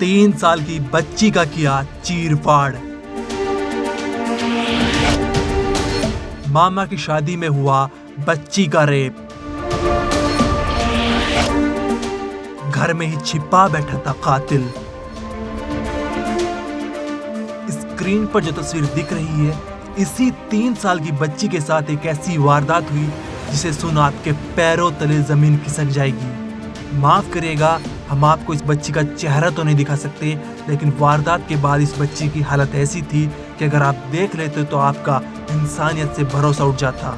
3 साल की बच्ची का किया चीरफाड़। मामा की शादी में हुआ बच्ची का रेप। घर में ही छिपा बैठा था कातिल। स्क्रीन पर जो तस्वीर दिख रही है, इसी 3 साल की बच्ची के साथ एक ऐसी वारदात हुई जिसे सुन आपके पैरों तले जमीन खिसक जाएगी। माफ करिएगा, हम आपको इस बच्ची का चेहरा तो नहीं दिखा सकते, लेकिन वारदात के बाद इस बच्ची की हालत ऐसी थी कि अगर आप देख लेते तो आपका इंसानियत से भरोसा उठ जाता।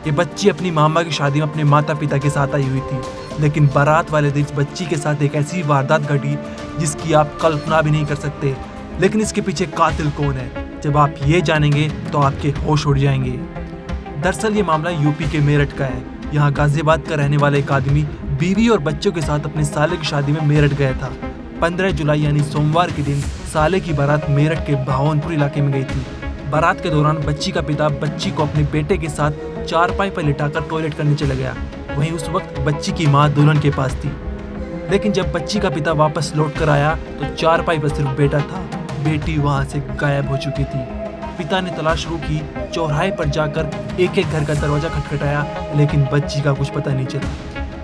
ये बच्ची अपनी मामा की शादी में अपने माता पिता के साथ आई हुई थी, लेकिन बारात वाले दिन इस बच्ची के साथ एक ऐसी वारदात घटी जिसकी आप कल्पना भी नहीं कर सकते। लेकिन इसके पीछे कातिल कौन है, जब आप ये जानेंगे तो आपके होश उड़ जाएंगे। दरअसल ये मामला यूपी के मेरठ का है। यहाँ गाजियाबाद का रहने वाला एक आदमी बीवी और बच्चों के साथ अपने साले की शादी में मेरठ गया था। 15 जुलाई यानी सोमवार के दिन साले की बारात मेरठ के भावनपुर इलाके में गई थी। बारात के दौरान बच्ची का पिता बच्ची को अपने बेटे के साथ चारपाई पर लिटाकर टॉयलेट करने चला गया। वहीं उस वक्त बच्ची की मां दुल्हन के पास थी। लेकिन जब बच्ची का पिता वापस लौट कर आया तो चारपाई पर सिर्फ बेटा था, बेटी वहां से गायब हो चुकी थी। पिता ने तलाश शुरू की, चौराहे पर जाकर एक एक घर का दरवाजा खटखटाया, लेकिन बच्ची का कुछ पता नहीं चला।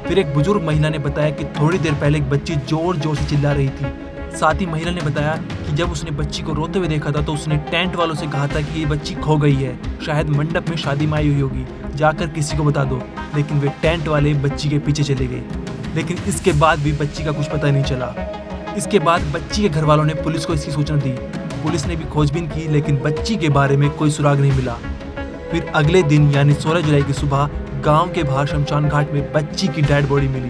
फिर एक बुजुर्ग महिला ने बताया कि थोड़ी देर पहले एक बच्ची जोर जोर से चिल्ला रही थी। साथ ही महिला ने बताया कि जब उसने बच्ची को रोते हुए देखा था तो उसने टेंट वालों से कहा था कि ये बच्ची खो गई है, शायद मंडप में शादी में आई हुई होगी, जाकर किसी को बता दो। लेकिन वे टेंट वाले बच्ची के पीछे चले गए, लेकिन इसके बाद भी बच्ची का कुछ पता नहीं चला। इसके बाद बच्ची के घर वालों ने पुलिस को इसकी सूचना दी। पुलिस ने भी खोजबीन की, लेकिन बच्ची के बारे में कोई सुराग नहीं मिला। फिर अगले दिन यानी 16 जुलाई की सुबह गांव के बाहर शमशान घाट में बच्ची की डेड बॉडी मिली।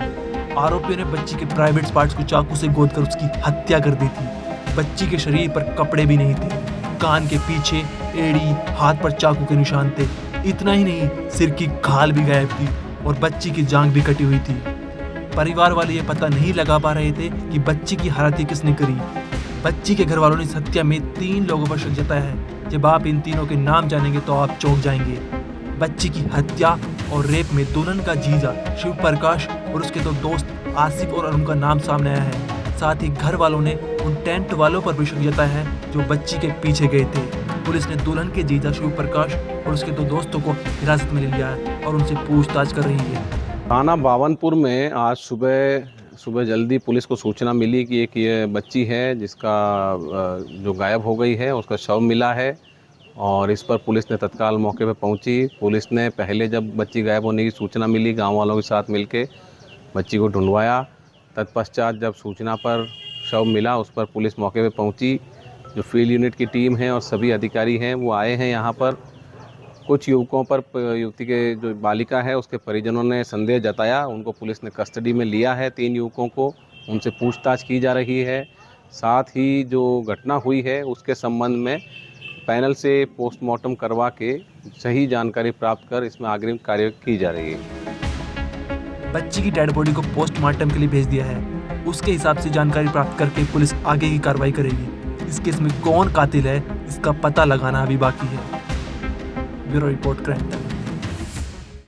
आरोपियों ने बच्ची के प्राइवेट पार्ट्स को चाकू से गोदकर उसकी हत्या कर दी थी। बच्ची के शरीर पर कपड़े भी नहीं थे। कान के पीछे, एड़ी, हाथ पर चाकू के निशान थे। इतना ही नहीं, सिर की खाल भी गायब थी और बच्ची की जांघ भी कटी हुई थी। परिवार वाले ये पता नहीं लगा पा रहे थे कि बच्ची की हत्या किसने करी। बच्ची के घर वालों ने इस हत्या में 3 लोगों पर शक जताया है। जब आप इन तीनों के नाम जानेंगे तो आप चौंक जाएंगे। बच्ची की हत्या और रेप में दुल्हन का जीजा शिव प्रकाश और उसके 2 दोस्त आसिफ और अरुण का नाम सामने आया है। साथ ही घर वालों ने उन टेंट वालों पर भी शक जताया है जो बच्ची के पीछे गए थे। पुलिस ने दुल्हन के जीजा शिव प्रकाश और उसके 2 दोस्तों को हिरासत में ले लिया है और उनसे पूछताछ कर रही है। थाना बावनपुर में आज सुबह जल्दी पुलिस को सूचना मिली कि एक ये बच्ची है जिसका जो गायब हो गई है, उसका शव मिला है और इस पर पुलिस ने तत्काल मौके पर पहुंची। पुलिस ने पहले जब बच्ची गायब होने की सूचना मिली, गांव वालों के साथ मिलके बच्ची को ढूंढवाया। तत्पश्चात जब सूचना पर शव मिला, उस पर पुलिस मौके पर पहुंची। जो फील्ड यूनिट की टीम है और सभी अधिकारी हैं वो आए हैं यहाँ पर। कुछ युवकों पर, युवती के जो बालिका है उसके परिजनों ने संदेह जताया। उनको पुलिस ने कस्टडी में लिया है। 3 युवकों को, उनसे पूछताछ की जा रही है। साथ ही जो घटना हुई है उसके संबंध में पैनल से पोस्टमार्टम करवा के सही जानकारी प्राप्त कर इसमें अग्रिम कार्य की जा रही है। बच्ची की डेड बॉडी को पोस्टमार्टम के लिए भेज दिया है। उसके हिसाब से जानकारी प्राप्त करके पुलिस आगे की कार्रवाई करेगी। इस केस में कौन कातिल है, इसका पता लगाना अभी बाकी है। Bureau report crime.